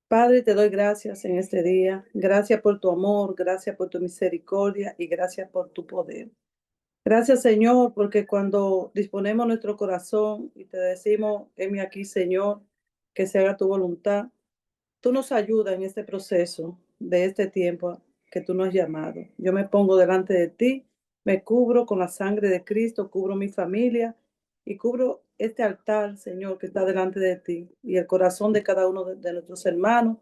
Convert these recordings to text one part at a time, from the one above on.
Padre, te doy gracias en este día. Gracias por tu amor, gracias por tu misericordia y gracias por tu poder. Gracias, Señor, porque cuando disponemos nuestro corazón y te decimos, heme aquí, Señor, que se haga tu voluntad, tú nos ayudas en este proceso de este tiempo que tú nos has llamado. Yo me pongo delante de ti, me cubro con la sangre de Cristo, cubro mi familia y cubro este altar, Señor, que está delante de ti y el corazón de cada uno de nuestros hermanos,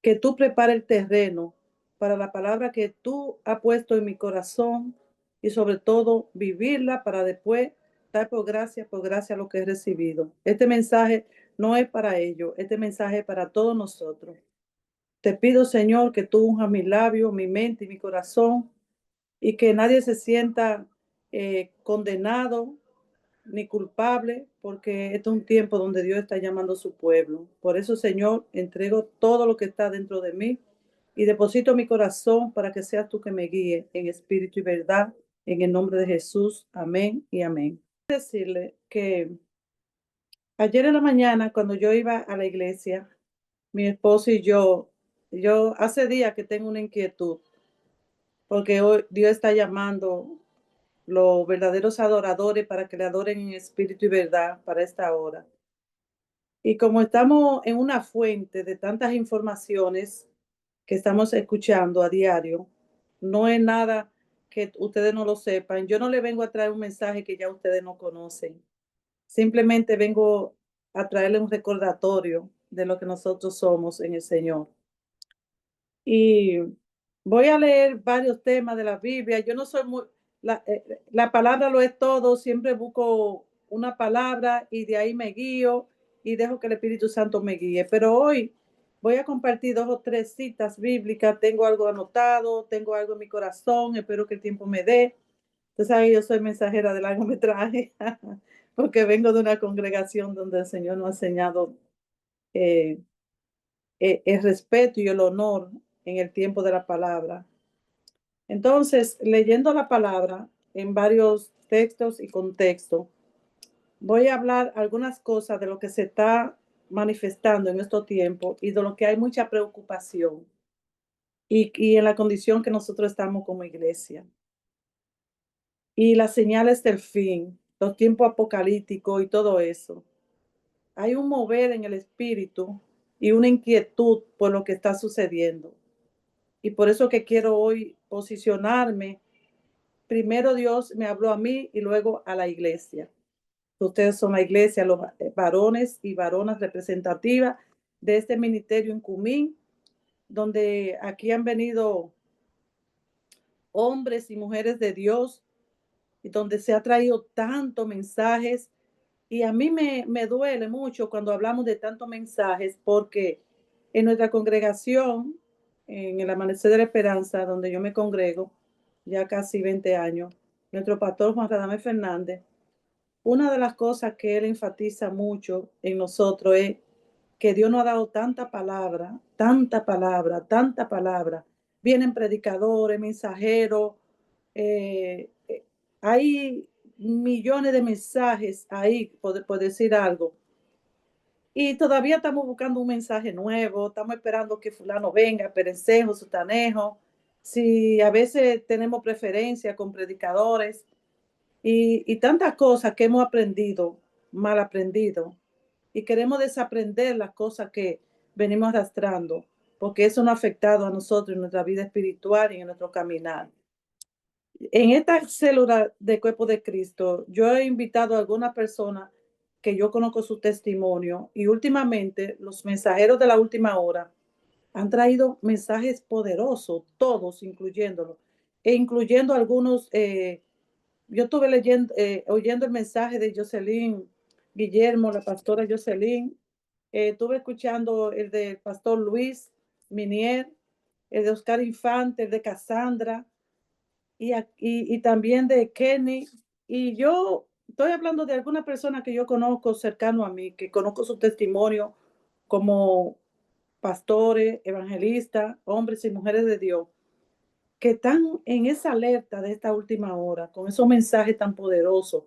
que tú prepares el terreno para la palabra que tú has puesto en mi corazón y sobre todo vivirla para después dar por gracia lo que he recibido. Este mensaje no es para ellos, este mensaje es para todos nosotros. Te pido, Señor, que tú unjas mis labios, mi mente y mi corazón y que nadie se sienta condenado ni culpable, porque este es un tiempo donde Dios está llamando a su pueblo. Por eso, Señor, entrego todo lo que está dentro de mí y deposito mi corazón para que seas tú que me guíe en espíritu y verdad, en el nombre de Jesús. Amén y amén. Decirle que ayer en la mañana, cuando yo iba a la iglesia, mi esposo y yo hace días que tengo una inquietud, porque hoy Dios está llamando los verdaderos adoradores para que le adoren en espíritu y verdad para esta hora. Y como estamos en una fuente de tantas informaciones que estamos escuchando a diario, no es nada que ustedes no lo sepan. Yo no le vengo a traer un mensaje que ya ustedes no conocen. Simplemente vengo a traerle un recordatorio de lo que nosotros somos en el Señor. Y voy a leer varios temas de la Biblia. Yo no soy muy, la palabra lo es todo, siempre busco una palabra y de ahí me guío y dejo que el Espíritu Santo me guíe. Pero hoy voy a compartir 2 o 3 citas bíblicas, tengo algo anotado, tengo algo en mi corazón, espero que el tiempo me dé. Entonces ahí yo soy mensajera de largometraje, porque vengo de una congregación donde el Señor nos ha enseñado eh, el respeto y el honor en el tiempo de la palabra. Entonces, leyendo la palabra en varios textos y contextos, voy a hablar algunas cosas de lo que se está manifestando en estos tiempos y de lo que hay mucha preocupación y en la condición que nosotros estamos como iglesia. Y las señales del fin, los tiempos apocalípticos y todo eso. Hay un mover en el espíritu y una inquietud por lo que está sucediendo. Y por eso que quiero hoy posicionarme. Primero Dios me habló a mí y luego a la iglesia. Ustedes son la iglesia, los varones y varonas representativas de este ministerio en Cumín, donde aquí han venido hombres y mujeres de Dios y donde se ha traído tantos mensajes. Y a mí me duele mucho cuando hablamos de tantos mensajes porque en nuestra congregación, en el Amanecer de la Esperanza, donde yo me congrego, ya casi 20 años, nuestro pastor Juan Radamés Fernández, una de las cosas que él enfatiza mucho en nosotros es que Dios nos ha dado tanta palabra, tanta palabra, tanta palabra. Vienen predicadores, mensajeros, hay millones de mensajes ahí, por decir algo. Y todavía estamos buscando un mensaje nuevo, estamos esperando que fulano venga, perencejo, sutanejo. Si a veces tenemos preferencia con predicadores y tantas cosas que hemos aprendido, mal aprendido, y queremos desaprender las cosas que venimos arrastrando, porque eso nos ha afectado a nosotros en nuestra vida espiritual y en nuestro caminar. En esta célula de Cuerpo de Cristo, yo he invitado a algunas personas que yo conozco su testimonio y últimamente los mensajeros de la última hora han traído mensajes poderosos, todos incluyéndolo, e incluyendo algunos. Yo estuve leyendo, oyendo el mensaje de Jocelyn Guillermo, la pastora Jocelyn. Estuve escuchando el del pastor Luis Minier, el de Oscar Infante, el de Cassandra y también de Kenny. Y yo estoy hablando de alguna persona que yo conozco cercano a mí, que conozco su testimonio como pastores, evangelistas, hombres y mujeres de Dios, que están en esa alerta de esta última hora, con esos mensajes tan poderosos.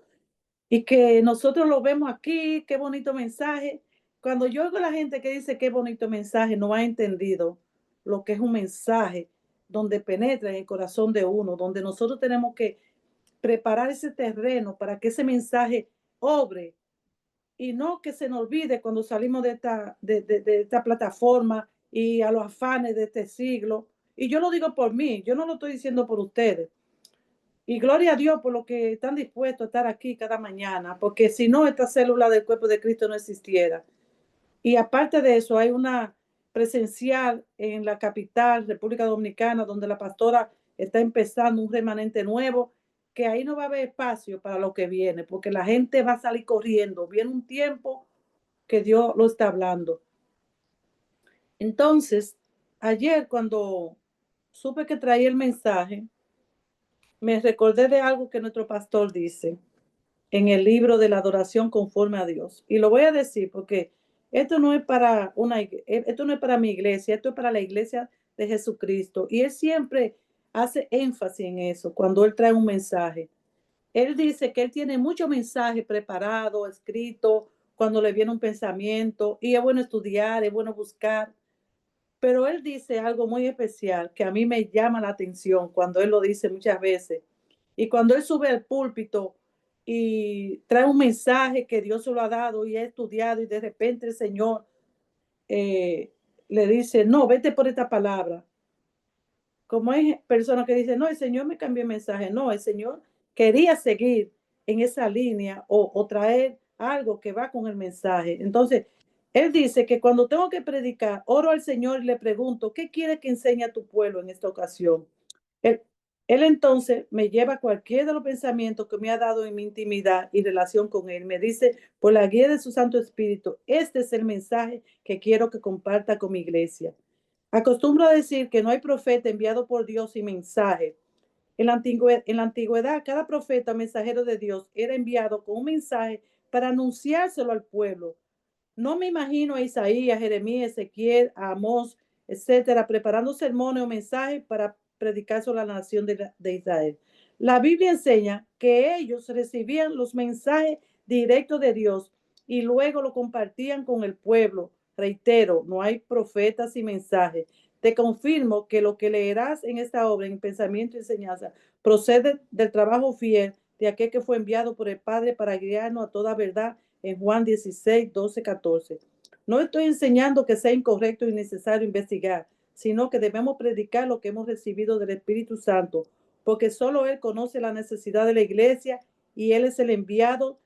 Y que nosotros lo vemos aquí, qué bonito mensaje, cuando yo oigo a la gente que dice qué bonito mensaje, no ha entendido lo que es un mensaje donde penetra en el corazón de uno, donde nosotros tenemos que preparar ese terreno para que ese mensaje obre y no que se nos olvide cuando salimos de esta plataforma y a los afanes de este siglo. Y yo lo digo por mí, yo no lo estoy diciendo por ustedes. Y gloria a Dios por lo que están dispuestos a estar aquí cada mañana, porque si no, esta célula del cuerpo de Cristo no existiera. Y aparte de eso, hay una presencial en la capital, República Dominicana, donde la pastora está empezando un remanente nuevo, que ahí no va a haber espacio para lo que viene, porque la gente va a salir corriendo. Viene un tiempo que Dios lo está hablando. Entonces, ayer cuando supe que traía el mensaje, me recordé de algo que nuestro pastor dice en el libro de la adoración conforme a Dios. Y lo voy a decir porque esto no es para esto no es para mi iglesia, esto es para la iglesia de Jesucristo. Y él siempre hace énfasis en eso cuando él trae un mensaje. Él dice que él tiene muchos mensajes preparados, escritos, cuando le viene un pensamiento, y es bueno estudiar, es bueno buscar. Pero él dice algo muy especial que a mí me llama la atención cuando él lo dice muchas veces. Y cuando él sube al púlpito y trae un mensaje que Dios se lo ha dado y ha estudiado y de repente el Señor le dice, no, vete por esta palabra. Como hay personas que dicen, no, el Señor me cambió el mensaje. No, el Señor quería seguir en esa línea o traer algo que va con el mensaje. Entonces, él dice que cuando tengo que predicar, oro al Señor y le pregunto, ¿qué quiere que enseñe a tu pueblo en esta ocasión? Él, él entonces me lleva a cualquiera de los pensamientos que me ha dado en mi intimidad y relación con él. Me dice, por la guía de su Santo Espíritu, este es el mensaje que quiero que comparta con mi iglesia. Acostumbro a decir que no hay profeta enviado por Dios sin mensaje. En la antigüedad, cada profeta mensajero de Dios era enviado con un mensaje para anunciárselo al pueblo. No me imagino a Isaías, Jeremías, Ezequiel, a Amós, etcétera, preparando sermones o mensajes para predicar sobre la nación de Israel. La Biblia enseña que ellos recibían los mensajes directos de Dios y luego lo compartían con el pueblo. Reitero, no hay profetas y mensajes. Te confirmo que lo que leerás en esta obra, en pensamiento y enseñanza, procede del trabajo fiel de aquel que fue enviado por el Padre para guiarnos a toda verdad en Juan 16, 12, 14. No estoy enseñando que sea incorrecto y necesario investigar, sino que debemos predicar lo que hemos recibido del Espíritu Santo, porque solo Él conoce la necesidad de la iglesia y Él es el enviado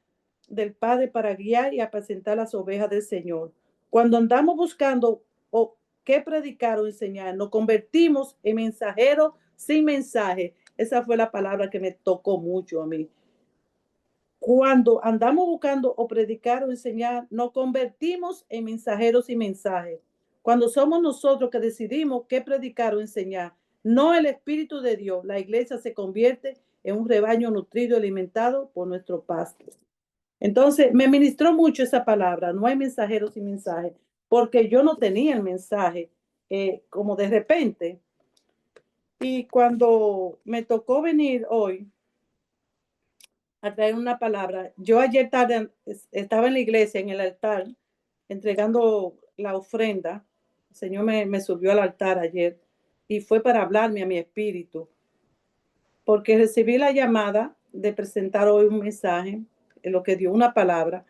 del Padre para guiar y apacentar las ovejas del Señor. Cuando andamos buscando o qué predicar o enseñar, nos convertimos en mensajeros sin mensaje. Esa fue la palabra que me tocó mucho a mí. Cuando andamos buscando o predicar o enseñar, nos convertimos en mensajeros y mensajes. Cuando somos nosotros que decidimos qué predicar o enseñar, no el Espíritu de Dios, la iglesia se convierte en un rebaño nutrido y alimentado por nuestro pasto. Entonces, me ministró mucho esa palabra, no hay mensajeros y mensajes, porque yo no tenía el mensaje como de repente. Y cuando me tocó venir hoy, a traer una palabra. Yo ayer tarde estaba en la iglesia, en el altar, entregando la ofrenda. El Señor me subió al altar ayer y fue para hablarme a mi espíritu, porque recibí la llamada de presentar hoy un mensaje, en lo que dio una palabra,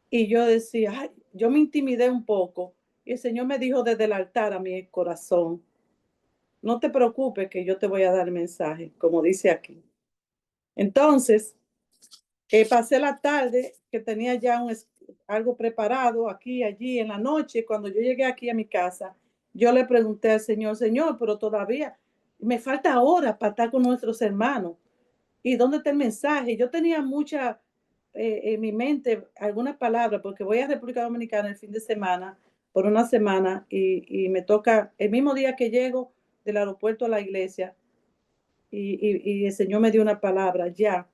y yo decía, ay, yo me intimidé un poco, y el Señor me dijo desde el altar a mi corazón, no te preocupes que yo te voy a dar el mensaje, como dice aquí. Entonces, pasé la tarde que tenía ya algo preparado aquí, allí, en la noche. Cuando yo llegué aquí a mi casa, yo le pregunté al Señor, Señor, pero todavía me falta horas para estar con nuestros hermanos. ¿Y dónde está el mensaje? Yo tenía mucha en mi mente algunas palabras, porque voy a República Dominicana el fin de semana, por una semana, y me toca el mismo día que llego del aeropuerto a la iglesia, y el Señor me dio una palabra ya,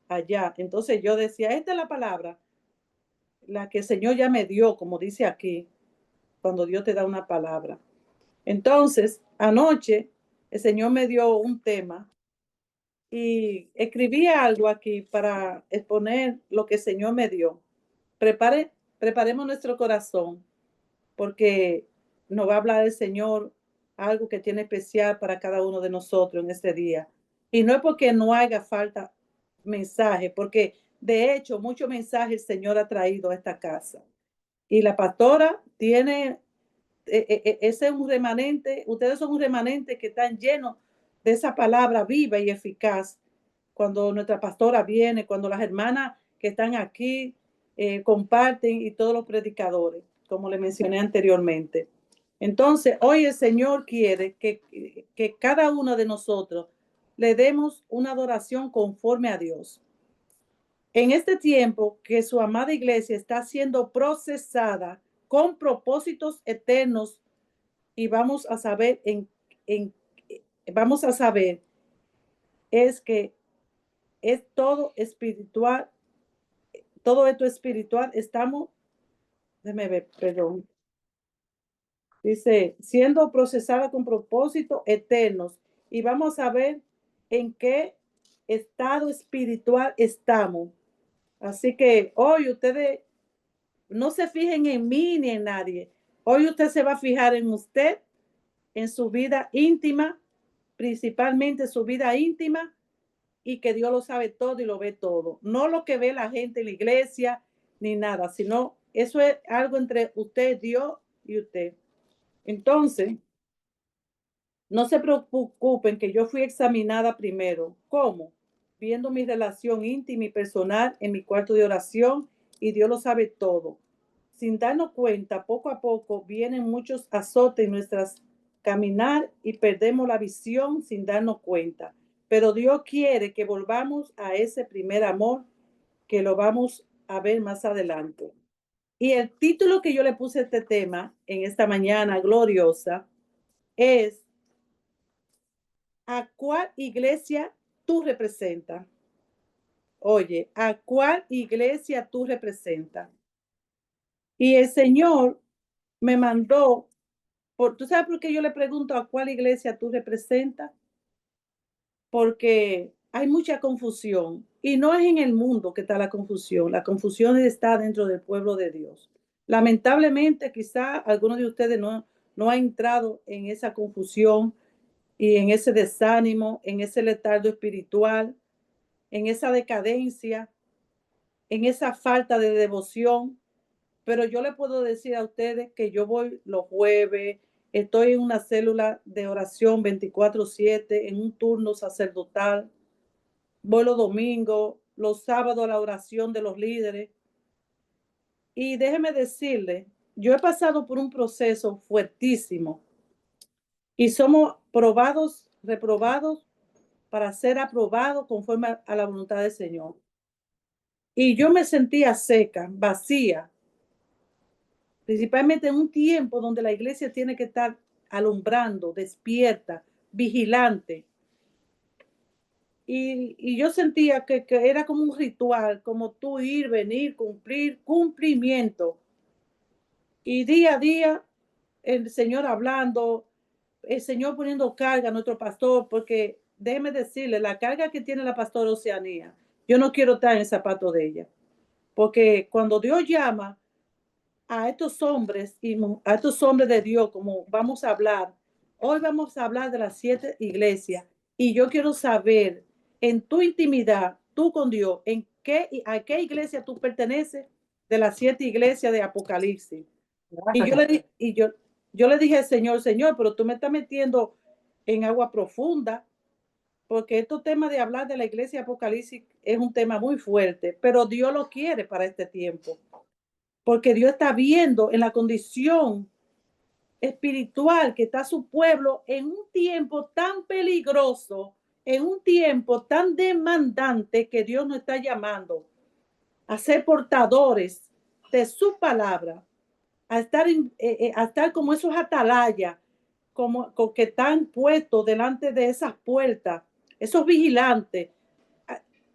allá. Entonces yo decía, esta es la palabra, la que el Señor ya me dio, como dice aquí, cuando Dios te da una palabra. Entonces, anoche el Señor me dio un tema y escribí algo aquí para exponer lo que el Señor me dio. Prepare preparemos nuestro corazón porque nos va a hablar el Señor algo que tiene especial para cada uno de nosotros en este día. Y no es porque no haga falta mensaje, porque de hecho muchos mensajes el Señor ha traído a esta casa. Y la pastora tiene, ese es un remanente, ustedes son un remanente que están llenos de esa palabra viva y eficaz. Cuando nuestra pastora viene, cuando las hermanas que están aquí comparten y todos los predicadores, como le mencioné anteriormente. Entonces, hoy el Señor quiere que cada uno de nosotros le demos una adoración conforme a Dios. En este tiempo que su amada iglesia está siendo procesada con propósitos eternos y vamos a saber en vamos a saber es que es todo espiritual, todo esto espiritual, estamos, déjeme ver, perdón, dice, siendo procesada con propósitos eternos y vamos a ver en qué estado espiritual estamos. Así que hoy ustedes no se fijen en mí ni en nadie. Hoy usted se va a fijar en usted, en su vida íntima, principalmente su vida íntima, y que Dios lo sabe todo y lo ve todo. No lo que ve la gente en la iglesia ni nada, sino eso es algo entre usted, Dios y usted. Entonces, no se preocupen que yo fui examinada primero. ¿Cómo? Viendo mi relación íntima y personal en mi cuarto de oración y Dios lo sabe todo. Sin darnos cuenta, poco a poco vienen muchos azotes en nuestras caminar y perdemos la visión sin darnos cuenta. Pero Dios quiere que volvamos a ese primer amor que lo vamos a ver más adelante. Y el título que yo le puse a este tema en esta mañana gloriosa es ¿a cuál iglesia tú representas? Oye, ¿a cuál iglesia tú representas? Y el Señor me mandó, ¿tú sabes por qué yo le pregunto a cuál iglesia tú representas? Porque hay mucha confusión y no es en el mundo que está la confusión está dentro del pueblo de Dios. Lamentablemente, quizá algunos de ustedes no ha entrado en esa confusión y en ese desánimo, en ese letargo espiritual, en esa decadencia, en esa falta de devoción. Pero yo le puedo decir a ustedes que yo voy los jueves, estoy en una célula de oración 24/7, en un turno sacerdotal, voy los domingos, los sábados a la oración de los líderes. Y déjeme decirle, yo he pasado por un proceso fuertísimo y somos probados, reprobados para ser aprobados conforme a la voluntad del Señor. Y yo me sentía seca, vacía, principalmente en un tiempo donde la iglesia tiene que estar alumbrando, despierta, vigilante. Y yo sentía que era como un ritual, como tú ir, venir, cumplir, cumplimiento. Y día a día, el Señor hablando, el Señor poniendo carga a nuestro pastor, porque déjeme decirle, la carga que tiene la pastora Oceanía, yo no quiero estar en el zapato de ella, porque cuando Dios llama a estos hombres y a estos hombres de Dios, como vamos a hablar, hoy vamos a hablar de las 7 iglesias y yo quiero saber en tu intimidad, tú con Dios, a qué iglesia tú perteneces de las 7 iglesias de Apocalipsis. Y yo le dije al Señor, Señor, pero tú me estás metiendo en agua profunda, porque estos temas de hablar de la iglesia de Apocalipsis es un tema muy fuerte, pero Dios lo quiere para este tiempo porque Dios está viendo en la condición espiritual que está su pueblo en un tiempo tan peligroso, en un tiempo tan demandante que Dios nos está llamando a ser portadores de su palabra, a estar como esos atalayas, como que están puestos delante de esas puertas, esos vigilantes.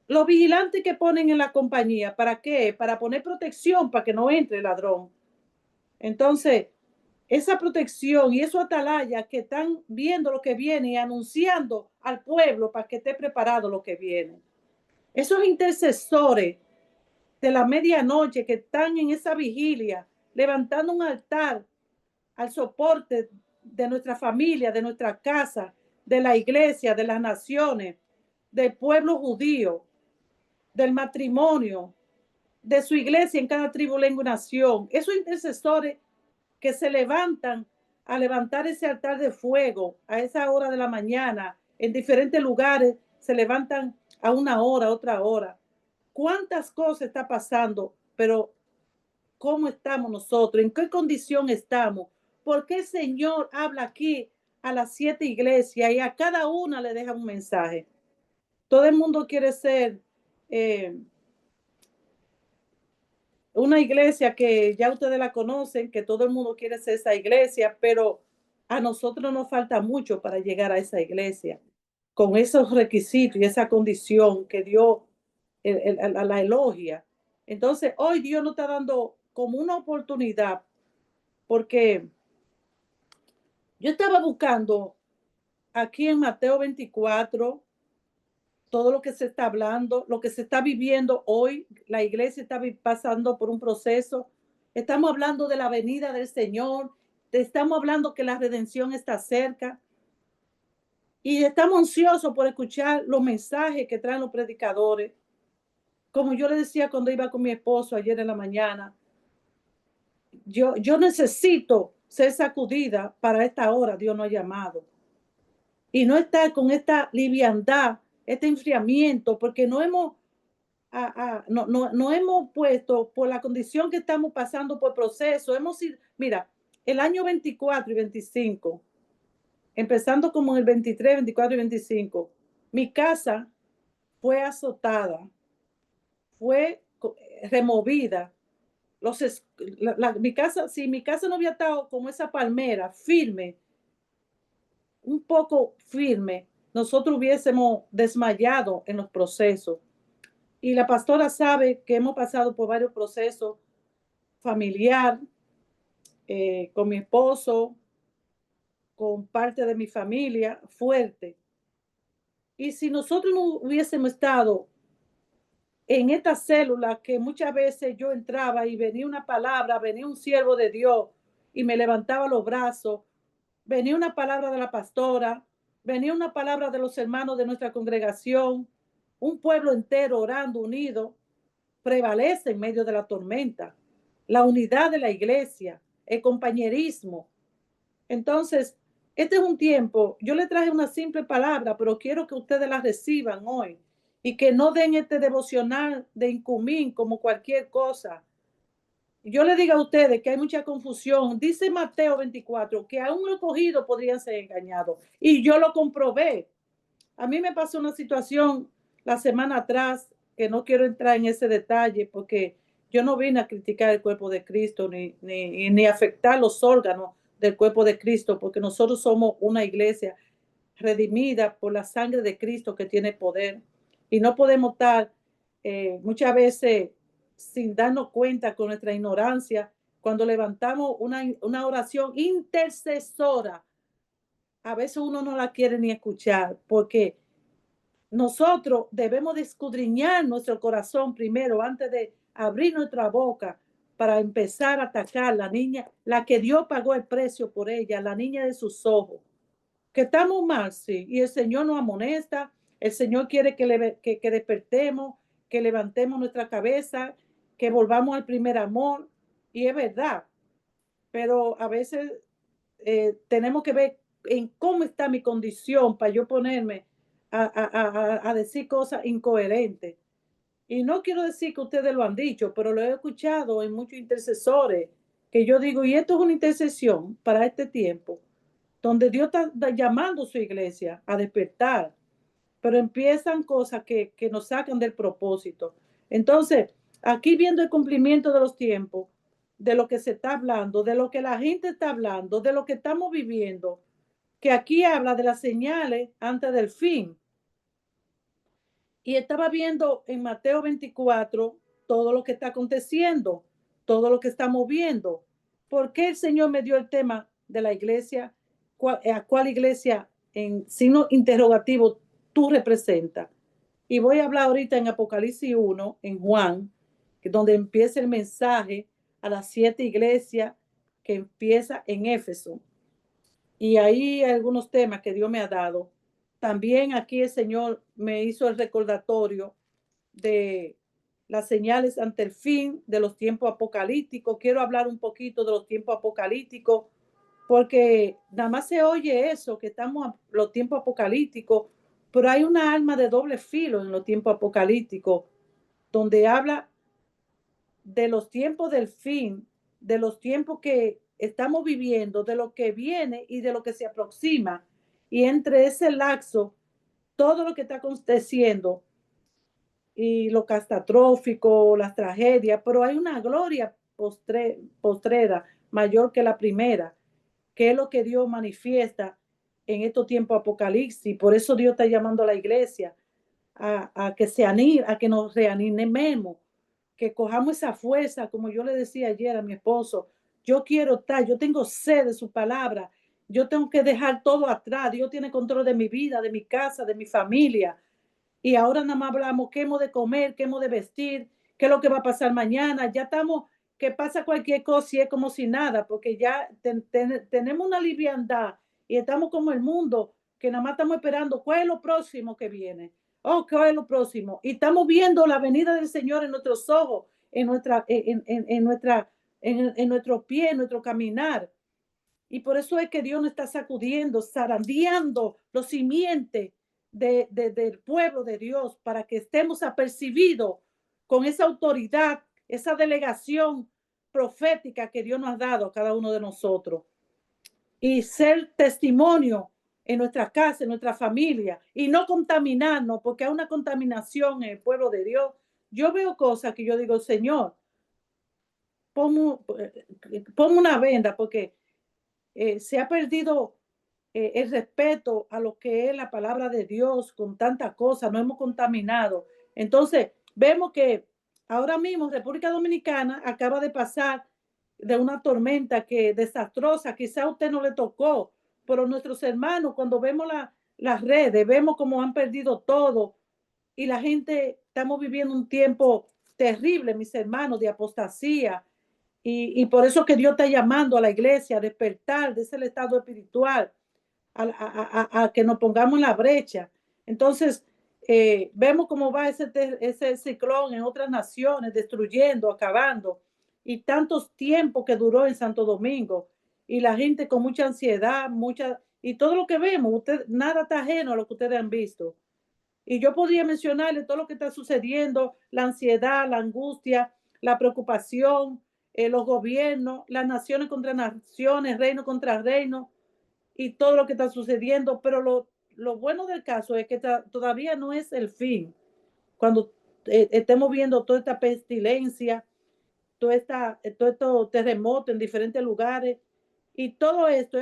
Los vigilantes que ponen en la compañía, ¿para qué? Para poner protección, para que no entre el ladrón. Entonces, esa protección y esos atalayas que están viendo lo que viene y anunciando al pueblo para que esté preparado lo que viene. Esos intercesores de la medianoche que están en esa vigilia, levantando un altar al soporte de nuestra familia, de nuestra casa, de la iglesia, de las naciones, del pueblo judío, del matrimonio, de su iglesia en cada tribu, lengua y nación. Esos intercesores que se levantan a levantar ese altar de fuego a esa hora de la mañana, en diferentes lugares, se levantan a una hora, otra hora. ¿Cuántas cosas está pasando? Pero ¿cómo estamos nosotros? ¿En qué condición estamos? ¿Por qué el Señor habla aquí a las 7 iglesias y a cada una le deja un mensaje? Todo el mundo quiere ser eh, una iglesia que ya ustedes la conocen, que todo el mundo quiere ser esa iglesia, pero a nosotros nos falta mucho para llegar a esa iglesia, con esos requisitos y esa condición que Dios la elogia. Entonces, hoy Dios nos está dando como una oportunidad, porque yo estaba buscando aquí en Mateo 24 todo lo que se está hablando, lo que se está viviendo hoy. La iglesia está pasando por un proceso. Estamos hablando de la venida del Señor. Estamos hablando que la redención está cerca. Y estamos ansiosos por escuchar los mensajes que traen los predicadores. Como yo le decía cuando iba con mi esposo ayer en la mañana, yo necesito ser sacudida para esta hora. Dios nos ha llamado. Y no estar con esta liviandad, este enfriamiento, porque no hemos puesto por la condición que estamos pasando por proceso. Hemos sido, mira, el año 24 y 25, empezando como en el 23, 24 y 25, mi casa fue azotada, fue removida. Mi casa, si mi casa no había estado como esa palmera, firme, un poco firme, nosotros hubiésemos desmayado en los procesos. Y la pastora sabe que hemos pasado por varios procesos familiar, con mi esposo, con parte de mi familia fuerte. Y si nosotros no hubiésemos estado en esta célula que muchas veces yo entraba y venía una palabra, venía un siervo de Dios y me levantaba los brazos, venía una palabra de la pastora, venía una palabra de los hermanos de nuestra congregación, un pueblo entero orando unido, prevalece en medio de la tormenta. La unidad de la iglesia, el compañerismo. Entonces, este es un tiempo, yo le traje una simple palabra, pero quiero que ustedes la reciban hoy y que no den este devocional de incumín como cualquier cosa. Yo le digo a ustedes que hay mucha confusión. Dice Mateo 24 que aún los escogidos podrían ser engañados. Y yo lo comprobé. A mí me pasó una situación la semana atrás que no quiero entrar en ese detalle porque yo no vine a criticar el cuerpo de Cristo ni afectar los órganos del cuerpo de Cristo, porque nosotros somos una iglesia redimida por la sangre de Cristo que tiene poder y no podemos estar muchas veces sin darnos cuenta con nuestra ignorancia cuando levantamos una oración intercesora. A veces uno no la quiere ni escuchar porque nosotros debemos de escudriñar nuestro corazón primero antes de abrir nuestra boca para empezar a atacar la niña, la que Dios pagó el precio por ella, la niña de sus ojos. Que estamos mal, sí, y el Señor nos amonesta, el Señor quiere que despertemos, que levantemos nuestra cabeza, que volvamos al primer amor, y es verdad, pero a veces tenemos que ver en cómo está mi condición para yo ponerme a decir cosas incoherentes. Y no quiero decir que ustedes lo han dicho, pero lo he escuchado en muchos intercesores, que yo digo, y esto es una intercesión para este tiempo, donde Dios está llamando a su iglesia a despertar, pero empiezan cosas que nos sacan del propósito. Entonces, aquí viendo el cumplimiento de los tiempos, de lo que se está hablando, de lo que la gente está hablando, de lo que estamos viviendo, que aquí habla de las señales antes del fin. Y estaba viendo en Mateo 24 todo lo que está aconteciendo, todo lo que estamos viendo. ¿Por qué el Señor me dio el tema de la iglesia? ¿A cuál iglesia en signo interrogativo tú representas? Y voy a hablar ahorita en Apocalipsis 1, en Juan, donde empieza el mensaje a las 7 iglesias que empieza en Éfeso. Y ahí hay algunos temas que Dios me ha dado. También aquí el Señor me hizo el recordatorio de las señales ante el fin de los tiempos apocalípticos. Quiero hablar un poquito de los tiempos apocalípticos, porque nada más se oye eso, que estamos a los tiempos apocalípticos, pero hay una arma de doble filo en los tiempos apocalípticos, donde habla de los tiempos del fin, de los tiempos que estamos viviendo, de lo que viene y de lo que se aproxima. Y entre ese lapso, todo lo que está aconteciendo y lo catastrófico, las tragedias, pero hay una gloria postrera mayor que la primera, que es lo que Dios manifiesta en estos tiempos apocalipsis. Por eso Dios está llamando a la iglesia a que se anime, a que nos reanimemos, que cojamos esa fuerza, como yo le decía ayer a mi esposo, yo quiero estar, yo tengo sed de su palabra, yo tengo que dejar todo atrás, Dios tiene control de mi vida, de mi casa, de mi familia, y ahora nada más hablamos qué hemos de comer, qué hemos de vestir, qué es lo que va a pasar mañana, ya estamos, que pasa cualquier cosa y es como si nada, porque ya tenemos una liviandad y estamos como el mundo, que nada más estamos esperando cuál es lo próximo que viene. Oh, ¿qué es lo próximo? Y estamos viendo la venida del Señor en nuestros ojos, en nuestro pie, en nuestro caminar. Y por eso es que Dios nos está sacudiendo, zarandeando los simientes del pueblo de Dios para que estemos apercibidos con esa autoridad, esa delegación profética que Dios nos ha dado a cada uno de nosotros. Y ser testimonio en nuestra casa, en nuestra familia, y no contaminarnos, porque hay una contaminación en el pueblo de Dios. Yo veo cosas que yo digo, Señor, ponme una venda, porque se ha perdido el respeto a lo que es la palabra de Dios con tantas cosas, nos hemos contaminado. Entonces, vemos que ahora mismo República Dominicana acaba de pasar de una tormenta que desastrosa, quizá a usted no le tocó, pero nuestros hermanos, cuando vemos las redes, vemos cómo han perdido todo y la gente, estamos viviendo un tiempo terrible, mis hermanos, de apostasía. Y por eso que Dios está llamando a la iglesia a despertar de ese estado espiritual, a que nos pongamos en la brecha. Entonces, vemos cómo va ese ciclón en otras naciones, destruyendo, acabando, y tantos tiempos que duró en Santo Domingo, y la gente con mucha ansiedad, y todo lo que vemos, nada está ajeno a lo que ustedes han visto. Y yo podría mencionarle todo lo que está sucediendo, la ansiedad, la angustia, la preocupación, los gobiernos, las naciones contra naciones, reino contra reino, y todo lo que está sucediendo. Pero lo bueno del caso es que todavía no es el fin. Cuando estemos viendo toda esta pestilencia, todo estos terremotos en diferentes lugares, y todo esto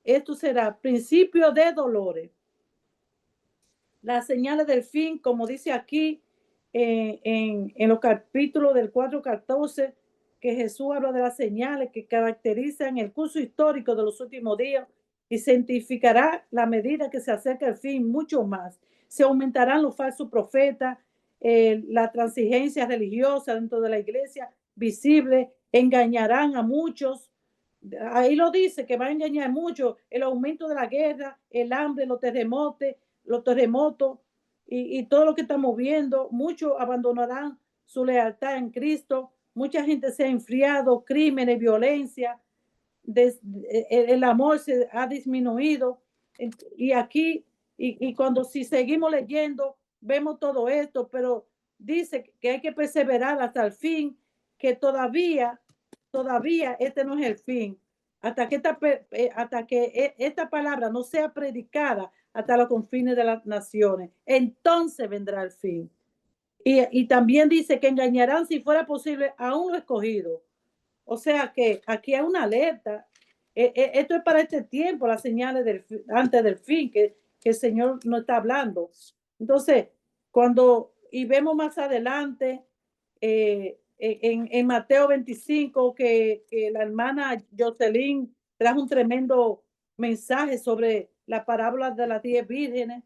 esto será principio de dolores. Las señales del fin, como dice aquí en los capítulos del 4:14, que Jesús habla de las señales que caracterizan el curso histórico de los últimos días, y se identificará la medida que se acerca el fin mucho más. Se aumentarán los falsos profetas, la transigencia religiosa dentro de la iglesia visible, engañarán a muchos. Ahí lo dice, que va a engañar mucho, el aumento de la guerra, el hambre, los terremotos y todo lo que estamos viendo. Muchos abandonarán su lealtad en Cristo, mucha gente se ha enfriado, crímenes, violencia, el amor se ha disminuido. Y aquí, cuando si seguimos leyendo, vemos todo esto, pero dice que hay que perseverar hasta el fin, que todavía este no es el fin. Hasta que esta palabra no sea predicada hasta los confines de las naciones, entonces vendrá el fin. Y también dice que engañarán, si fuera posible, a un escogido. O sea que aquí hay una alerta. Esto es para este tiempo, las señales antes del fin, que el Señor nos está hablando. Entonces, y vemos más adelante, en Mateo 25, que la hermana Jocelyn trajo un tremendo mensaje sobre la parábola de las 10 vírgenes,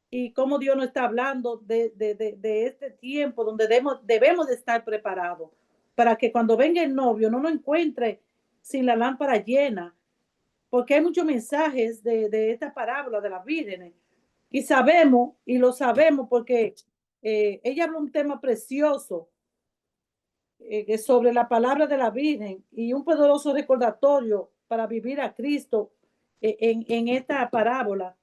y cómo Dios nos está hablando de este tiempo donde debemos de estar preparados para que cuando venga el novio no nos encuentre sin la lámpara llena, porque hay muchos mensajes de esta parábola de las vírgenes y sabemos, y lo sabemos porque ella habla un tema precioso sobre la palabra de la Virgen y un poderoso recordatorio para vivir a Cristo en esta parábola.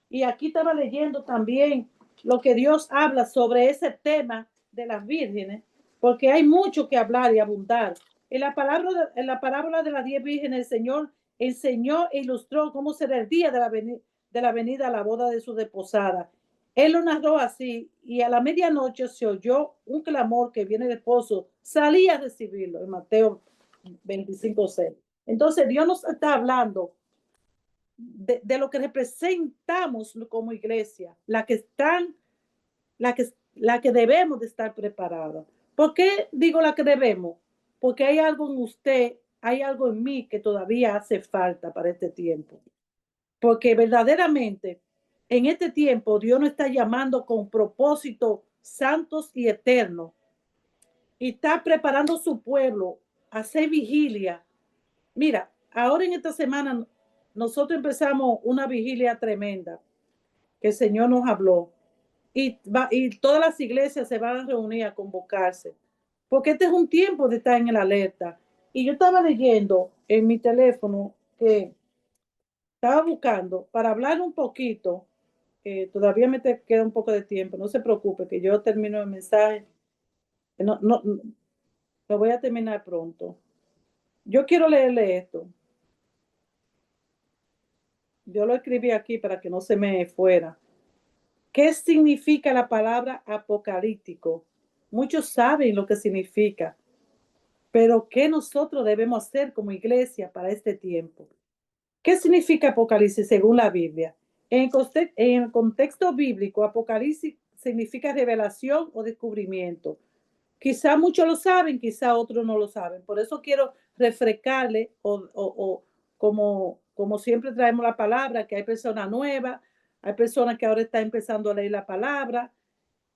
Y aquí estaba leyendo también lo que Dios habla sobre ese tema de las vírgenes, porque hay mucho que hablar y abundar. En la parábola de las 10 vírgenes, el Señor enseñó e ilustró cómo será el día de la venida a la boda de su desposada. Él lo narró así, y a la medianoche se oyó un clamor que viene del pozo, salí a recibirlo, en Mateo 25:6. Entonces Dios nos está hablando de lo que representamos como iglesia, la que debemos de estar preparados. ¿Por qué digo la que debemos? Porque hay algo en usted, hay algo en mí que todavía hace falta para este tiempo. Porque verdaderamente en este tiempo Dios nos está llamando con propósitos santos y eternos y está preparando su pueblo a hacer vigilia. Mira, ahora en esta semana nosotros empezamos una vigilia tremenda que el Señor nos habló y todas las iglesias se van a reunir a convocarse porque este es un tiempo de estar en el alerta. Y yo estaba leyendo en mi teléfono que estaba buscando para hablar un poquito, todavía queda un poco de tiempo, no se preocupe que yo termino el mensaje, no, no, lo voy a terminar pronto. Yo quiero leerle esto. Yo lo escribí aquí para que no se me fuera. ¿Qué significa la palabra apocalíptico? Muchos saben lo que significa, pero ¿qué nosotros debemos hacer como iglesia para este tiempo? ¿Qué significa Apocalipsis según la Biblia? En el contexto bíblico, Apocalipsis significa revelación o descubrimiento. Quizá muchos lo saben, quizá otros no lo saben. Por eso quiero refrescarle o como siempre traemos la palabra, que hay personas nuevas, hay personas que ahora están empezando a leer la palabra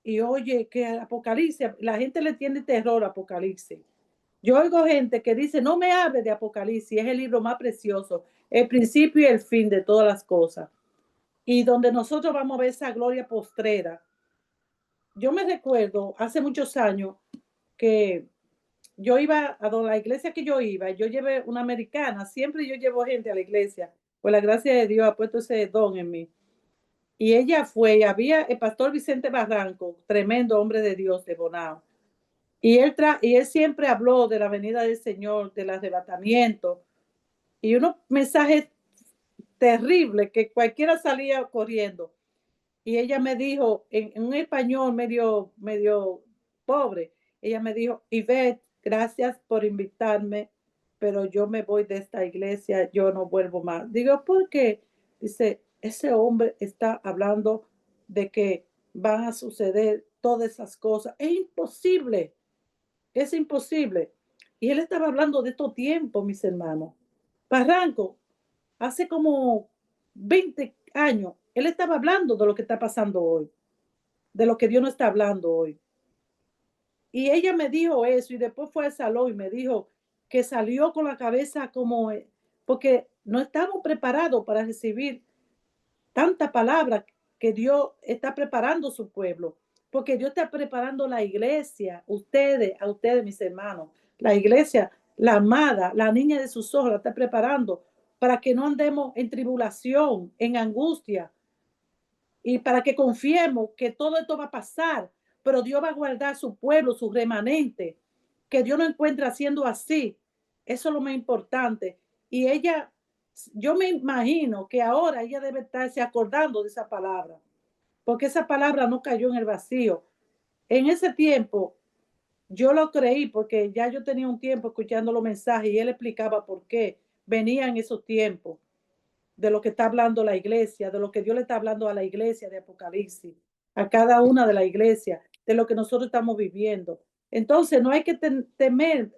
y oye, que Apocalipsis, la gente le tiene terror a Apocalipsis. Yo oigo gente que dice, no me hable de Apocalipsis, es el libro más precioso, el principio y el fin de todas las cosas. Y donde nosotros vamos a ver esa gloria postrera. Yo me recuerdo hace muchos años que yo iba a la iglesia que yo llevé una americana, siempre yo llevo gente a la iglesia, pues la gracia de Dios ha puesto ese don en mí. Y ella fue, y había el pastor Vicente Barranco, tremendo hombre de Dios de Bonao. Y él siempre habló de la venida del Señor, del arrebatamiento, y unos mensajes terribles que cualquiera salía corriendo. Y ella me dijo, en un español medio pobre, ella me dijo, Ivette, gracias por invitarme, pero yo me voy de esta iglesia, yo no vuelvo más. Digo, ¿por qué? Dice, ese hombre está hablando de que van a suceder todas esas cosas. Es imposible. Y él estaba hablando de estos tiempos, mis hermanos. Barranco, hace como 20 años, él estaba hablando de lo que está pasando hoy, de lo que Dios no está hablando hoy. Y ella me dijo eso y después fue al salón y me dijo que salió con la cabeza como, porque no estamos preparados para recibir tanta palabra que Dios está preparando su pueblo, porque Dios está preparando la iglesia, a ustedes mis hermanos, la iglesia, la amada, la niña de sus ojos, la está preparando para que no andemos en tribulación, en angustia, y para que confiemos que todo esto va a pasar, pero Dios va a guardar su pueblo, su remanente, que Dios no encuentra haciendo así. Eso es lo más importante. Y ella, yo me imagino que ahora ella debe estarse acordando de esa palabra, porque esa palabra no cayó en el vacío. En ese tiempo, yo lo creí porque ya yo tenía un tiempo escuchando los mensajes y él explicaba por qué venía en esos tiempos de lo que está hablando la iglesia, de lo que Dios le está hablando a la iglesia de Apocalipsis, a cada una de la iglesia, de lo que nosotros estamos viviendo. Entonces, no hay que temer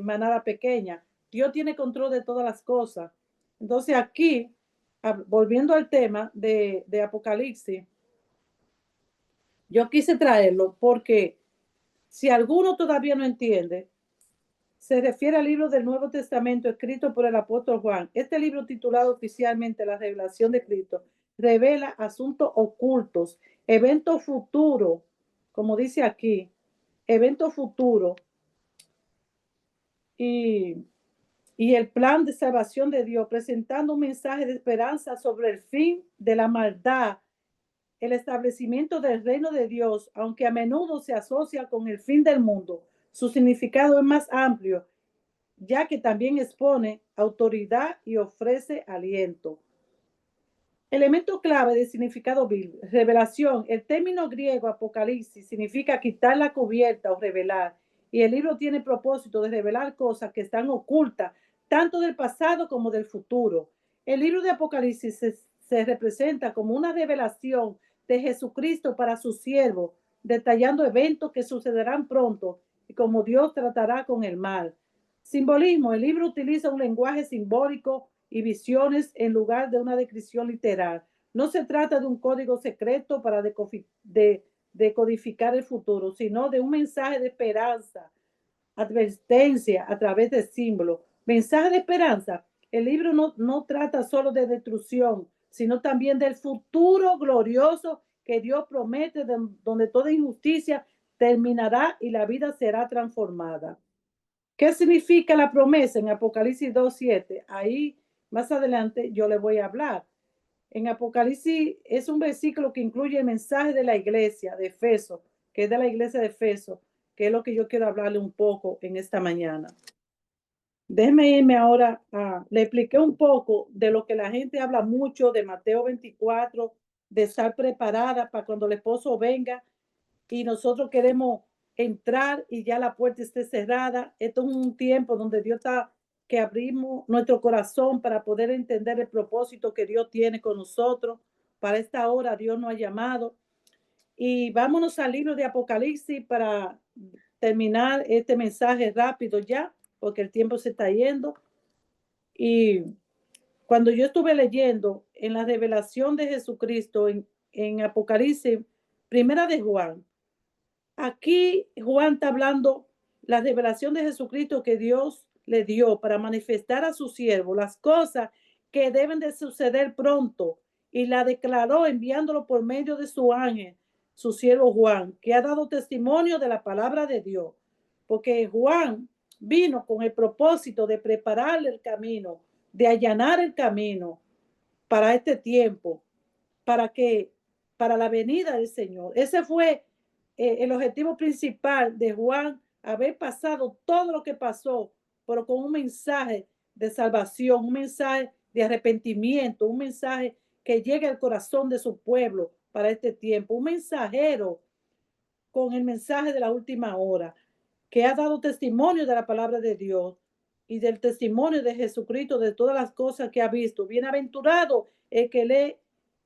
manada pequeña. Dios tiene control de todas las cosas. Entonces, aquí, volviendo al tema de Apocalipsis, Yo quise traerlo porque si alguno todavía no entiende, se refiere al libro del Nuevo Testamento escrito por el apóstol Juan. Este libro, titulado oficialmente La Revelación de Cristo, revela asuntos ocultos, eventos futuros, como dice aquí, eventos futuros y, y el plan de salvación de Dios, presentando un mensaje de esperanza sobre el fin de la maldad, el establecimiento del reino de Dios, aunque a menudo se asocia con el fin del mundo. Su significado es más amplio, ya que también expone autoridad y ofrece aliento. Elemento clave de significado bíblico: revelación. El término griego apocalipsis significa quitar la cubierta o revelar, y el libro tiene propósito de revelar cosas que están ocultas, tanto del pasado como del futuro. El libro de Apocalipsis se representa como una revelación de Jesucristo para sus siervos, detallando eventos que sucederán pronto y cómo Dios tratará con el mal. Simbolismo. El libro utiliza un lenguaje simbólico y visiones en lugar de una descripción literal. No se trata de un código secreto para decodificar el futuro, sino de un mensaje de esperanza, advertencia a través de símbolos. Mensaje de esperanza. El libro no trata solo de destrucción, sino también del futuro glorioso que Dios promete, donde toda injusticia terminará y la vida será transformada. ¿Qué significa la promesa en Apocalipsis 2:7? Ahí más adelante yo le voy a hablar. En Apocalipsis es un versículo que incluye el mensaje de la iglesia de Efeso, que es de la iglesia de Efeso, que es lo que yo quiero hablarle un poco en esta mañana. Déjeme irme ahora le expliqué un poco de lo que la gente habla mucho de Mateo 24, de estar preparada para cuando el esposo venga y nosotros queremos entrar y ya la puerta esté cerrada. Esto es un tiempo donde Dios está, que abrimos nuestro corazón para poder entender el propósito que Dios tiene con nosotros. Para esta hora Dios nos ha llamado. Y vámonos al libro de Apocalipsis para terminar este mensaje rápido ya, porque el tiempo se está yendo. Y cuando yo estuve leyendo en la revelación de Jesucristo en Apocalipsis, primera de Juan, aquí Juan está hablando la revelación de Jesucristo que Dios le dio para manifestar a su siervo las cosas que deben de suceder pronto, y la declaró enviándolo por medio de su ángel, su siervo Juan, que ha dado testimonio de la palabra de Dios, porque Juan vino con el propósito de prepararle el camino, de allanar el camino para este tiempo, para que para la venida del Señor. Ese fue el objetivo principal de Juan, haber pasado todo lo que pasó, pero con un mensaje de salvación, un mensaje de arrepentimiento, un mensaje que llegue al corazón de su pueblo para este tiempo, un mensajero con el mensaje de la última hora, que ha dado testimonio de la palabra de Dios y del testimonio de Jesucristo, de todas las cosas que ha visto. Bienaventurado el que lee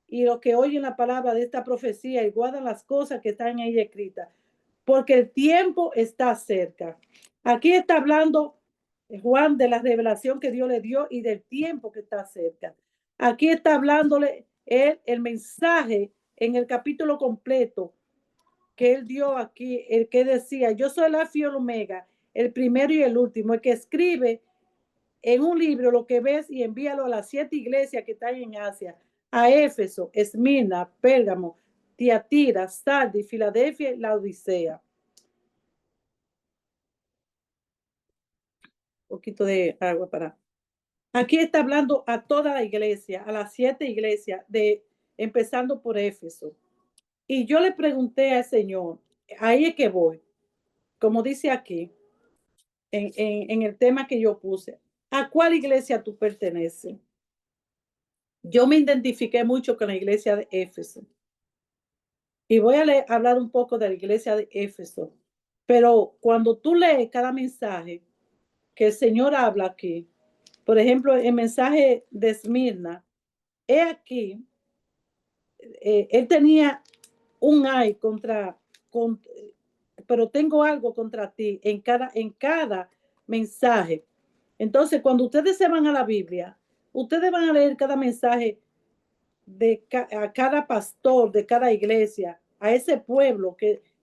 y los que oyen la palabra de esta profecía y guardan las cosas que están ahí escritas, porque el tiempo está cerca. Aquí está hablando Juan de la revelación que Dios le dio y del tiempo que está cerca. Aquí está hablándole el mensaje en el capítulo completo que él dio aquí, el que decía: yo soy el alfa y el omega, el primero y el último, el que escribe en un libro lo que ves y envíalo a las 7 iglesias que están en Asia, a Éfeso, Esmirna, Pérgamo, Tiatira, Sardis, Filadelfia y la Odisea. Un poquito de agua para. Aquí está hablando a toda la iglesia, a las 7 iglesias, empezando por Éfeso. Y yo le pregunté al Señor, ahí es que voy, como dice aquí, en el tema que yo puse, ¿a cuál iglesia tú perteneces? Yo me identifiqué mucho con la iglesia de Éfeso. Y voy a hablar un poco de la iglesia de Éfeso. Pero cuando tú lees cada mensaje que el Señor habla aquí, por ejemplo, el mensaje de Esmirna, he aquí, él tenía un ay pero tengo algo contra ti en cada mensaje. Entonces, cuando ustedes se van a la Biblia, ustedes van a leer cada mensaje a cada pastor de cada iglesia a ese pueblo,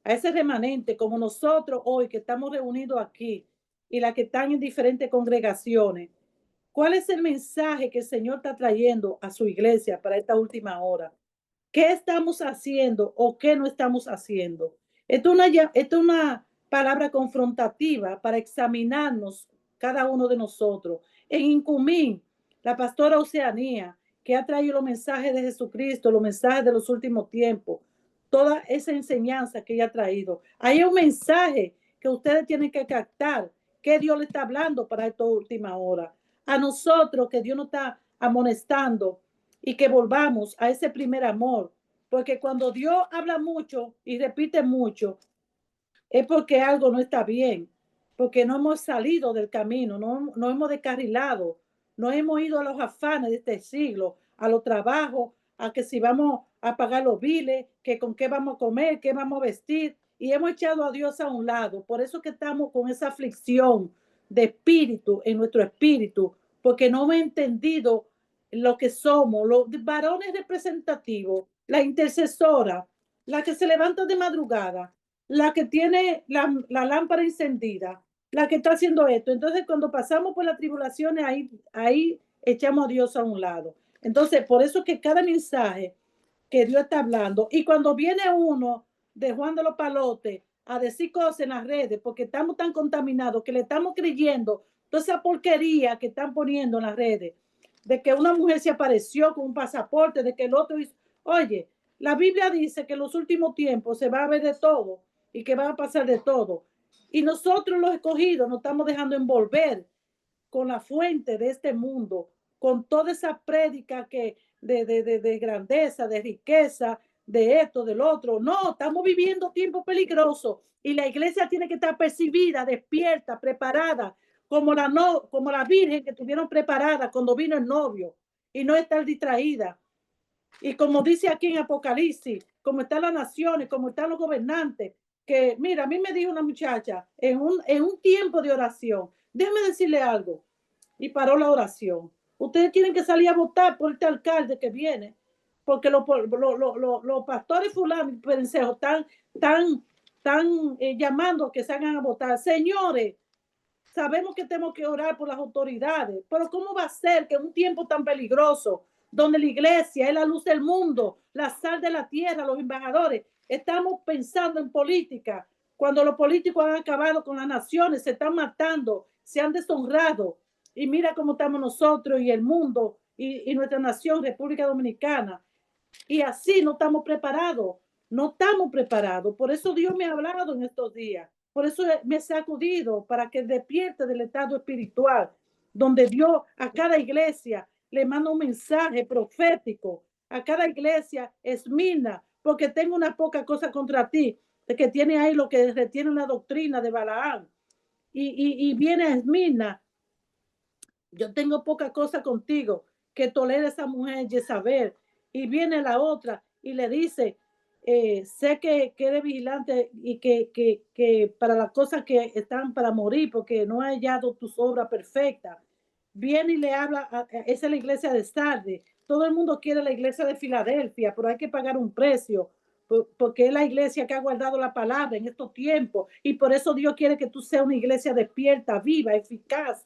a ese remanente como nosotros hoy que estamos reunidos aquí y las que están en diferentes congregaciones. ¿Cuál es el mensaje que el Señor está trayendo a su iglesia para esta última hora? ¿Qué estamos haciendo o qué no estamos haciendo? Esto es una palabra confrontativa para examinarnos cada uno de nosotros. En Incumín, la pastora Oceanía, que ha traído los mensajes de Jesucristo, los mensajes de los últimos tiempos, toda esa enseñanza que ella ha traído. Hay un mensaje que ustedes tienen que captar, que Dios le está hablando para esta última hora. A nosotros, que Dios nos está amonestando y que volvamos a ese primer amor, porque cuando Dios habla mucho y repite mucho, es porque algo no está bien, porque no hemos salido del camino, no hemos descarrilado, no hemos ido a los afanes de este siglo, a los trabajos, a que si vamos a pagar los biles, que con qué vamos a comer, qué vamos a vestir, y hemos echado a Dios a un lado. Por eso que estamos con esa aflicción de espíritu en nuestro espíritu, porque no hemos entendido lo que somos, los varones representativos, la intercesora, la que se levanta de madrugada, la que tiene la lámpara encendida, la que está haciendo esto. Entonces, cuando pasamos por las tribulaciones, ahí echamos a Dios a un lado. Entonces, por eso que cada mensaje que Dios está hablando, y cuando viene uno de Juan de los Palotes a decir cosas en las redes, porque estamos tan contaminados que le estamos creyendo toda esa porquería que están poniendo en las redes, de que una mujer se apareció con un pasaporte, de que el otro hizo, oye, la Biblia dice que en los últimos tiempos se va a ver de todo y que va a pasar de todo. Y nosotros los escogidos nos estamos dejando envolver con la fuente de este mundo, con toda esa prédica que de grandeza, de riqueza, de esto, del otro. No, estamos viviendo tiempos peligrosos y la iglesia tiene que estar percibida, despierta, preparada, como la virgen que tuvieron preparada cuando vino el novio y no estar distraída. Y como dice aquí en Apocalipsis, como están las naciones, como están los gobernantes, que mira, a mí me dijo una muchacha en un tiempo de oración, déjame decirle algo, y paró la oración. Ustedes tienen que salir a votar por este alcalde que viene, porque los pastores fulanos están llamando a que salgan a votar. Señores, sabemos que tenemos que orar por las autoridades, pero ¿cómo va a ser que en un tiempo tan peligroso, donde la iglesia es la luz del mundo, la sal de la tierra, los embajadores, estamos pensando en política, cuando los políticos han acabado con las naciones, se están matando, se han deshonrado, y mira cómo estamos nosotros y el mundo y nuestra nación, República Dominicana, y así no estamos preparados, no estamos preparados. Por eso Dios me ha hablado en estos días. Por eso me he sacudido para que despierte del estado espiritual, donde Dios a cada iglesia le manda un mensaje profético. A cada iglesia, Esmina, porque tengo una poca cosa contra ti, de que tiene ahí lo que retiene una doctrina de Balaam. Y viene Esmina, yo tengo poca cosa contigo, que tolera esa mujer Jezabel. Y viene la otra y le dice, sé que eres vigilante y que para las cosas que están para morir, porque no ha hallado tus obras perfectas. Viene y le habla, esa es la iglesia de Sardes. Todo el mundo quiere la iglesia de Filadelfia, pero hay que pagar un precio, porque es la iglesia que ha guardado la palabra en estos tiempos. Y por eso Dios quiere que tú seas una iglesia despierta, viva, eficaz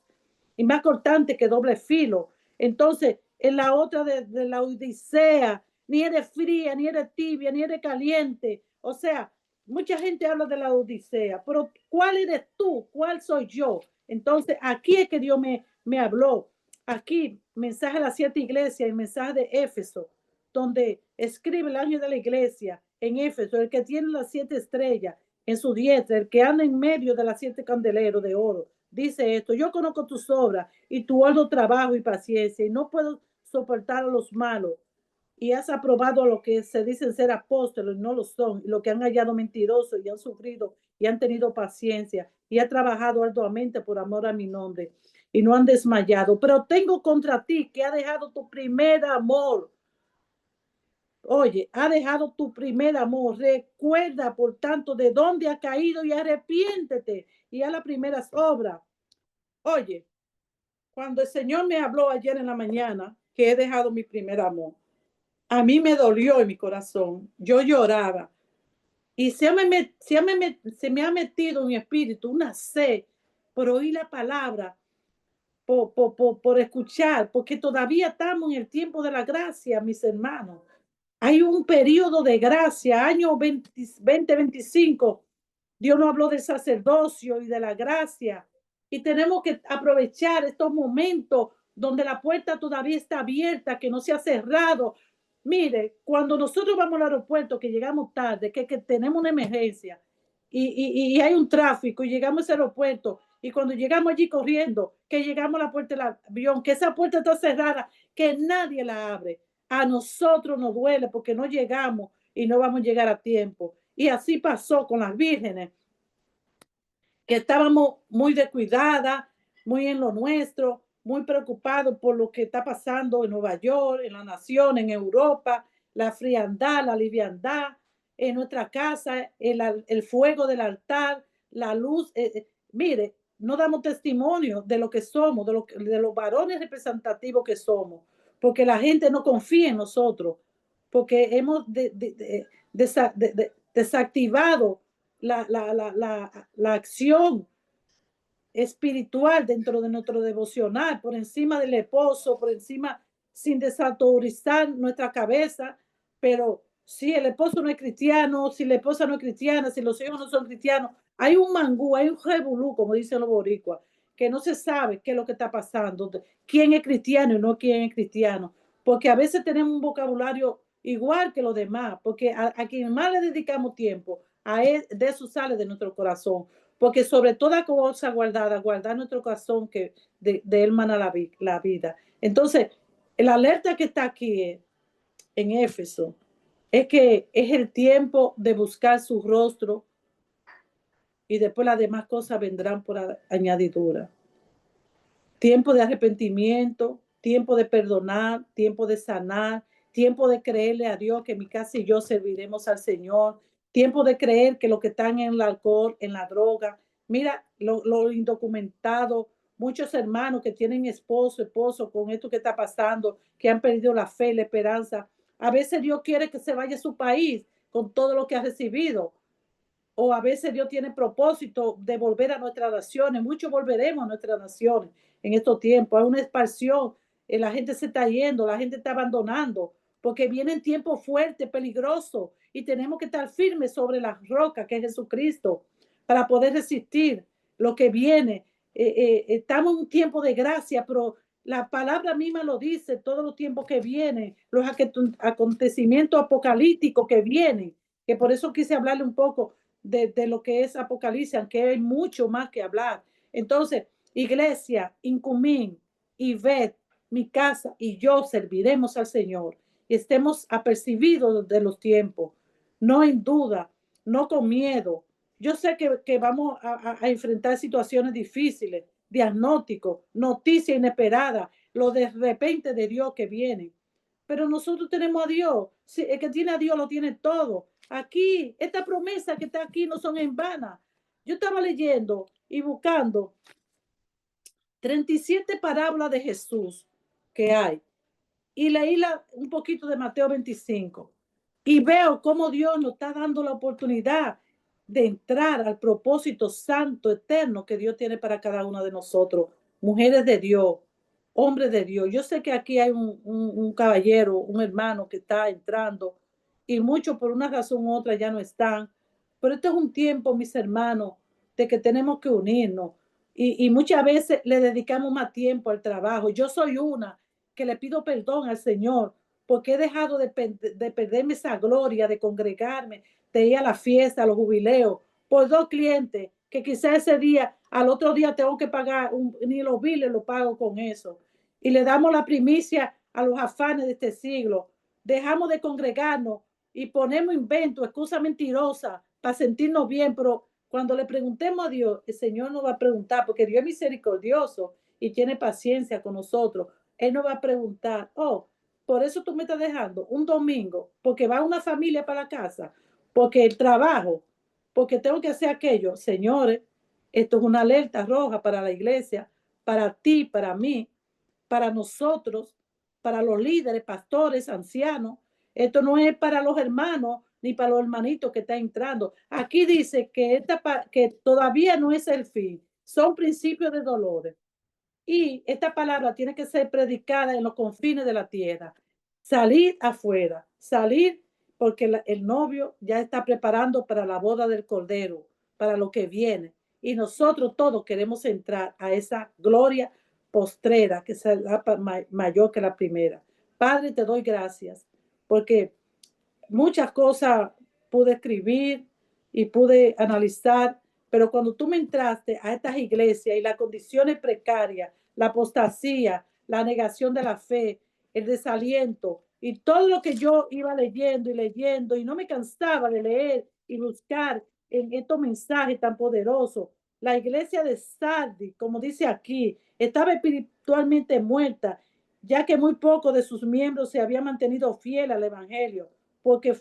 y más cortante que doble filo. Entonces, en la otra de la Odisea, ni eres fría, ni eres tibia, ni eres caliente. O sea, mucha gente habla de la Odisea, pero ¿cuál eres tú? ¿Cuál soy yo? Entonces, aquí es que Dios me habló. Aquí, mensaje a las 7 iglesias, el mensaje de Éfeso, donde escribe el ángel de la iglesia en Éfeso, el que tiene las 7 estrellas en su diestra, el que anda en medio de las 7 candeleros de oro. Dice esto: yo conozco tus obras y tu arduo trabajo y paciencia, y no puedo soportar a los malos. Y has aprobado a los que se dicen ser apóstoles y no lo son, y los que han hallado mentirosos y han sufrido y han tenido paciencia y ha trabajado arduamente por amor a mi nombre y no han desmayado. Pero tengo contra ti que ha dejado tu primer amor. Oye, ha dejado tu primer amor. Recuerda, por tanto, de dónde ha caído y arrepiéntete y a las primeras obras. Oye, cuando el Señor me habló ayer en la mañana que he dejado mi primer amor, a mí me dolió en mi corazón. Yo lloraba Y se me ha metido en mi espíritu una sed por oír la palabra, por escuchar, porque todavía estamos en el tiempo de la gracia, mis hermanos. Hay un periodo de gracia, año 2025. Dios nos habló del sacerdocio y de la gracia. Y tenemos que aprovechar estos momentos donde la puerta todavía está abierta, que no se ha cerrado. Mire, cuando nosotros vamos al aeropuerto, que llegamos tarde, que tenemos una emergencia y hay un tráfico y llegamos a ese aeropuerto y cuando llegamos allí corriendo, que llegamos a la puerta del avión, que esa puerta está cerrada, que nadie la abre. A nosotros nos duele porque no llegamos y no vamos a llegar a tiempo. Y así pasó con las vírgenes, que estábamos muy descuidadas, muy en lo nuestro, muy preocupados por lo que está pasando en Nueva York, en la nación, en Europa, la frialdad, la liviandad, en nuestra casa, el fuego del altar, la luz. Mire, no damos testimonio de lo que somos, de los varones representativos que somos, porque la gente no confía en nosotros, porque hemos desactivado la acción espiritual dentro de nuestro devocional, por encima del esposo, por encima, sin desautorizar nuestra cabeza, pero si el esposo no es cristiano, si la esposa no es cristiana, si los hijos no son cristianos, hay un mangú, hay un revolú, como dicen los boricuas, que no se sabe qué es lo que está pasando, quién es cristiano y no quién es cristiano, porque a veces tenemos un vocabulario igual que los demás, porque a quien más le dedicamos tiempo, de eso sale de nuestro corazón, porque sobre toda cosa guardada, guardar nuestro corazón, que de él mana la vida. Entonces, la alerta que está aquí en Éfeso es que es el tiempo de buscar su rostro y después las demás cosas vendrán por añadidura. Tiempo de arrepentimiento, tiempo de perdonar, tiempo de sanar, tiempo de creerle a Dios que mi casa y yo serviremos al Señor, tiempo de creer que lo que están en el alcohol, en la droga, mira lo indocumentado, muchos hermanos que tienen esposo con esto que está pasando, que han perdido la fe, la esperanza. A veces Dios quiere que se vaya a su país con todo lo que ha recibido, o a veces Dios tiene propósito de volver a nuestras naciones. Muchos volveremos a nuestras naciones en estos tiempos. Hay una expansión, la gente se está yendo, la gente está abandonando, porque vienen tiempos fuertes, peligrosos, y tenemos que estar firmes sobre la roca que es Jesucristo para poder resistir lo que viene. Estamos en un tiempo de gracia, pero la palabra misma lo dice, todos los tiempos que vienen, los acontecimientos apocalípticos que vienen, que por eso quise hablarle un poco de lo que es Apocalipsis, aunque hay mucho más que hablar. Entonces, iglesia, incumín y ved, mi casa y yo serviremos al Señor y estemos apercibidos de los tiempos, no en duda, no con miedo. Yo sé que vamos a enfrentar situaciones difíciles, diagnósticos, noticias inesperadas, lo de repente de Dios que viene. Pero nosotros tenemos a Dios. Sí, el que tiene a Dios lo tiene todo. Aquí, esta promesa que está aquí no son en vana. Yo estaba leyendo y buscando 37 parábolas de Jesús que hay. Y leí un poquito de Mateo 25. Y veo cómo Dios nos está dando la oportunidad de entrar al propósito santo, eterno que Dios tiene para cada uno de nosotros. Mujeres de Dios, hombres de Dios. Yo sé que aquí hay un caballero, un hermano que está entrando y muchos por una razón u otra ya no están. Pero este es un tiempo, mis hermanos, de que tenemos que unirnos. Y muchas veces le dedicamos más tiempo al trabajo. Yo soy una que le pido perdón al Señor porque he dejado de perderme esa gloria, de congregarme, de ir a la fiesta, a los jubileos, por dos clientes que quizás ese día, al otro día tengo que pagar, ni los biles lo pago con eso. Y le damos la primicia a los afanes de este siglo. Dejamos de congregarnos y ponemos invento, excusa mentirosa para sentirnos bien, pero cuando le preguntemos a Dios, el Señor nos va a preguntar, porque Dios es misericordioso y tiene paciencia con nosotros. Él nos va a preguntar, oh, por eso tú me estás dejando un domingo, porque va una familia para la casa, porque el trabajo, porque tengo que hacer aquello. Señores, esto es una alerta roja para la iglesia, para ti, para mí, para nosotros, para los líderes, pastores, ancianos. Esto no es para los hermanos ni para los hermanitos que están entrando. Aquí dice que, que todavía no es el fin, son principios de dolores. Y esta palabra tiene que ser predicada en los confines de la tierra. Salir afuera, salir porque el novio ya está preparando para la boda del Cordero, para lo que viene. Y nosotros todos queremos entrar a esa gloria postrera que será mayor que la primera. Padre, te doy gracias porque muchas cosas pude escribir y pude analizar, pero cuando tú me entraste a estas iglesias y las condiciones precarias, la apostasía, la negación de la fe, el desaliento y todo lo que yo iba leyendo y no me cansaba de leer y buscar en estos mensajes tan poderosos. La iglesia de Sardi, como dice aquí, estaba espiritualmente muerta, ya que muy pocos de sus miembros se habían mantenido fiel al evangelio porque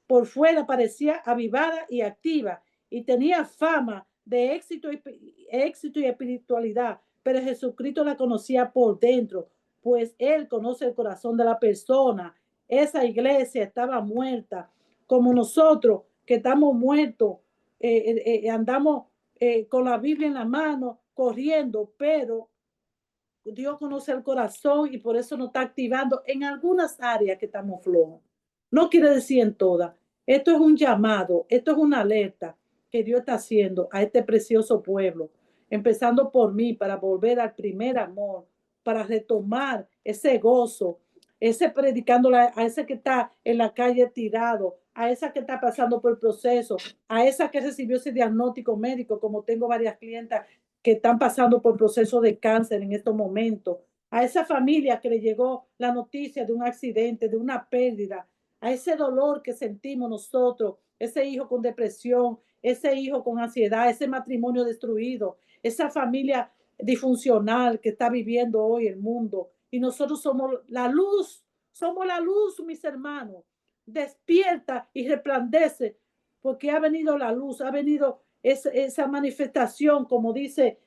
por fuera parecía avivada y activa y tenía fama de éxito y espiritualidad, pero Jesucristo la conocía por dentro, pues Él conoce el corazón de la persona. Esa iglesia estaba muerta, como nosotros que estamos muertos, andamos con la Biblia en la mano, corriendo, pero Dios conoce el corazón y por eso nos está activando en algunas áreas que estamos flojos. No quiere decir en todas. Esto es un llamado, esto es una alerta que Dios está haciendo a este precioso pueblo, empezando por mí, para volver al primer amor, para retomar ese gozo, ese predicando a ese que está en la calle tirado, a esa que está pasando por el proceso, a esa que recibió ese diagnóstico médico, como tengo varias clientas que están pasando por proceso de cáncer en estos momentos, a esa familia que le llegó la noticia de un accidente, de una pérdida, a ese dolor que sentimos nosotros, ese hijo con depresión, ese hijo con ansiedad, ese matrimonio destruido, esa familia disfuncional que está viviendo hoy el mundo. Y nosotros somos la luz, mis hermanos. Despierta y resplandece, porque ha venido la luz, ha venido esa manifestación, como dice,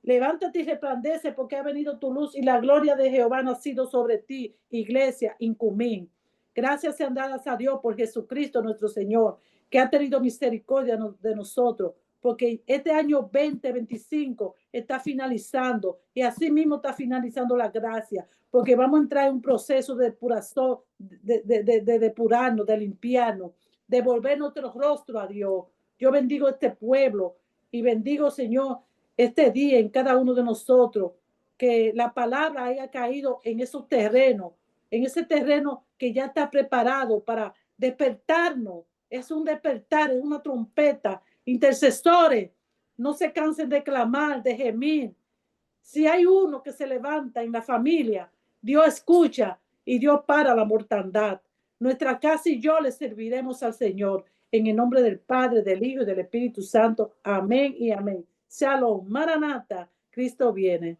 levántate y resplandece porque ha venido tu luz y la gloria de Jehová ha nacido sobre ti, iglesia, Incumín. Gracias sean dadas a Dios por Jesucristo nuestro Señor, que ha tenido misericordia de nosotros, porque este año 2025 está finalizando y así mismo está finalizando la gracia, porque vamos a entrar en un proceso de depuración, de depurarnos, de limpiarnos, de volver nuestro rostro a Dios. Yo bendigo este pueblo y bendigo, Señor, este día en cada uno de nosotros, que la palabra haya caído en esos terrenos, en ese terreno que ya está preparado para despertarnos. Es un despertar, es una trompeta. Intercesores, no se cansen de clamar, de gemir. Si hay uno que se levanta en la familia, Dios escucha y Dios para la mortandad. Nuestra casa y yo le serviremos al Señor. En el nombre del Padre, del Hijo y del Espíritu Santo. Amén y amén. Shalom, Maranata, Cristo viene.